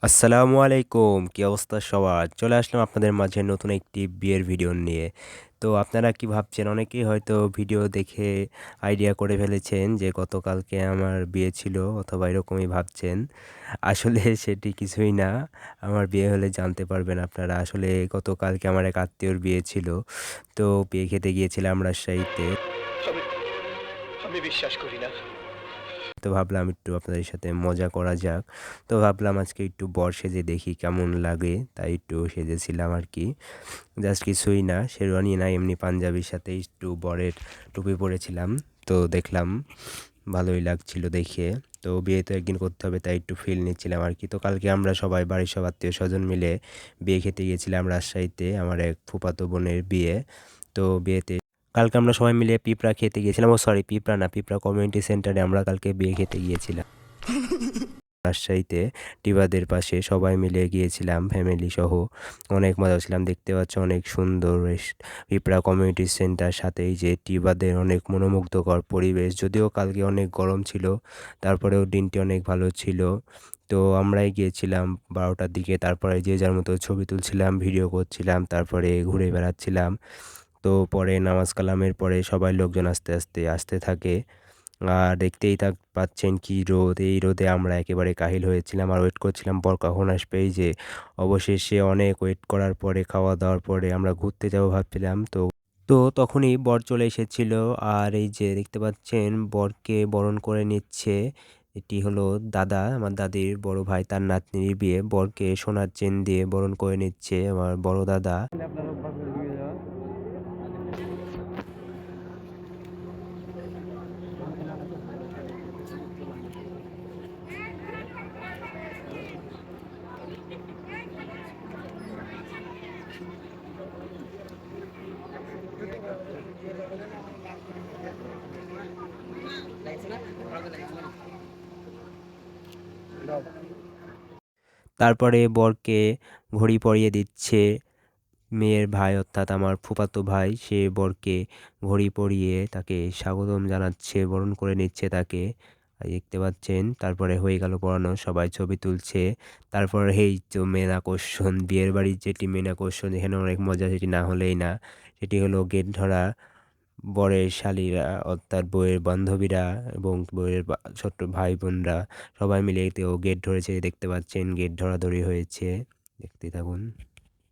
আসসালামু আলাইকুম। কি অবস্থা সবার? চলে আসলাম আপনাদের মাঝে নতুন একটি বিয়ের ভিডিও নিয়ে। তো আপনারা কি ভাবছেন? অনেকেই হয়তো ভিডিও দেখে আইডিয়া করে ফেলেছেন যে গতকালকে আমার বিয়ে ছিল অথবা এরকমই ভাবছেন। আসলে সেটি কিছুই না। আমার বিয়ে হলে জানতে পারবেন আপনারা। আসলে গতকালকে আমার এক আত্মীয়র বিয়ে ছিল। তো বিয়ে খেতে গিয়েছিলাম রাজশাহীতে। আমি আমি বিশ্বাস করি না। তো ভাবলাম একটু আপনাদের সাথে মজা করা যাক। তো ভাবলাম আজকে একটু বর সেজে দেখি কেমন লাগে। তাই একটু সেজেছিলাম আরকি। জাস্ট কিছুই না, শেরওয়ানি না এমনি পাঞ্জাবির সাথে একটু বরের টুপি পরেছিলাম। তো দেখলাম ভালোই লাগছিল দেখে। তো বিয়ে তো একদিন করতে হবে তাই একটু ফিল নিচ্ছিলাম আরকি। তো কালকে আমরা সবাই বাড়ির সব আত্মীয়স্বজন মিলে বিয়ে খেতে গিয়েছিলাম রাজশাহীতে। আমার এক ফুফাতো বোনের বিয়ে। তো বিয়েতে কালকে আমরা সবাই মিলে পিঁপড়া খেতে গিয়েছিলাম। ও সরি, পিঁপড়া না, পিঁপড়া কমিউনিটি সেন্টারে আমরা কালকে বিয়ে খেতে গিয়েছিলাম। রাজশাহীতে টিবাদের পাশে সবাই মিলে গিয়েছিলাম ফ্যামিলি সহ। অনেক মজা ছিলাম, দেখতে পাচ্ছ অনেক সুন্দর পিঁপড়া কমিউনিটি সেন্টার সাথে এই যে টিবাদের অনেক মনোমুগ্ধকর পরিবেশ। যদিও কালকে অনেক গরম ছিল, তারপরেও দিনটি অনেক ভালো ছিল। তো আমরাই গিয়েছিলাম 12টার দিকে, তারপরে যে যার মতো ছবি তুলছিলাম, ভিডিও করছিলাম, তারপরে ঘুরে বেড়াচ্ছিলাম। তো পরে নামাজ কালামের পরে সবাই লোকজন আস্তে আস্তে আসতে থাকে। আর দেখতেই পাচ্ছেন কি রোদ! এই রোদে আমরা একেবারে কাহিল হয়েছিলাম আর ওয়েট করছিলাম বর কখন আসবে। এই যে অবশেষে অনেক ওয়েট করার পরে, খাওয়া-দাওয়ার পরে আমরা ঘুরতে যাবো ভাবছিলাম। তো তখনই বর চলে এসেছিল। আর এই যে দেখতে পাচ্ছেন বরকে বরণ করে নিচ্ছে। এটি হলো দাদা, আমার দাদির বড় ভাই, তার নাতনির বিয়ে। বরকে সোনার চেন দিয়ে বরণ করে নিচ্ছে আমার বড় দাদা। তারপরে বরকে ঘড়ি পরিয়ে দিচ্ছে মেয়ের ভাই, অর্থাৎ আমার ফুফাতো ভাই। সে বরকে ঘড়ি পরিয়ে তাকে স্বাগতম জানাচ্ছে, বরণ করে নিচ্ছে তাকে। দেখতে পাচ্ছেন। তারপরে হয়ে গেল পরানো, সবাই ছবি তুলছে। তারপর এই তো মেন আকর্ষণ, বিয়ের বাড়ির যেটি মেন আকর্ষণ, এখানে অনেক মজা, সেটি না হলেই না। সেটি হলো গেট ধরা। বরের শালীরা অর্থাৎ বউয়ের বান্ধবীরা এবং বউয়ের ছোট্ট ভাই বোনরা সবাই মিলে এতেও গেট ধরেছে, দেখতে পাচ্ছেন। গেট ধরাধরি হয়েছে, দেখতে থাকুন।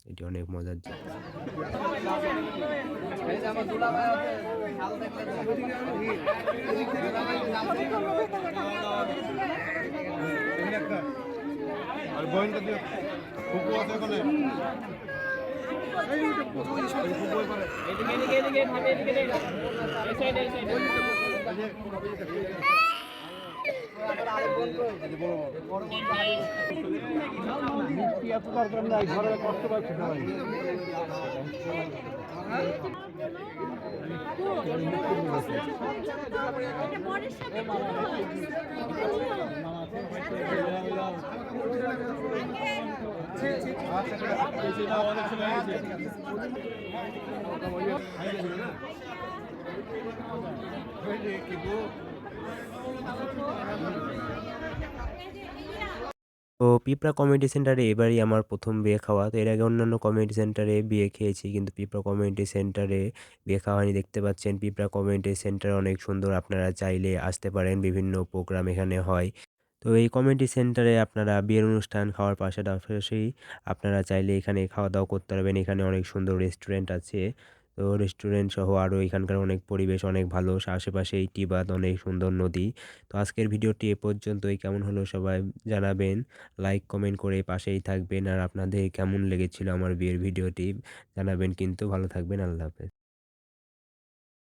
এটি অনেক মজার জিনিস। আর গোয়েন্দা দিয়ে কুকু আছে ওখানে এত দরকার নাই, ঘরে কষ্ট পাচ্ছে সবাই। অনেক সময় তো পিঁপড়া কমিউনিটি সেন্টারে এবারই আমার ১ম বিয়ে খাওয়া। তো এর আগে অন্যান্য কমিউনিটি সেন্টারে বিয়ে খেয়েছি, কিন্তু পিঁপড়া কমিউনিটি সেন্টারে বিয়ে খাওয়া হয়নি। দেখতে পাচ্ছেন পিঁপড়া কমিউনিটি সেন্টার অনেক সুন্দর। আপনারা চাইলে আসতে পারেন, বিভিন্ন প্রোগ্রাম এখানে হয়। তো এই কমিউনিটি সেন্টারে আপনারা বিয়ের অনুষ্ঠান, খাওয়ার পাশাপাশি আপনারা চাইলে এখানে খাওয়া-দাওয়া করতে পারবেন। এখানে অনেক সুন্দর রেস্টুরেন্ট আছে। তো রেস্টুরেন্ট সহ আরও এখানকার অনেক পরিবেশ অনেক ভালো। আশেপাশে ইটিবাদ, অনেক সুন্দর নদী। তো আজকের ভিডিওটি এ পর্যন্তই। কেমন হলো সবাই জানাবেন। লাইক, কমেন্ট করে পাশেই থাকবেন। আর আপনাদের কেমন লেগেছিল আমার বিয়ের ভিডিওটি জানাবেন কিন্তু। ভালো থাকবেন। আল্লাহ হাফেজ।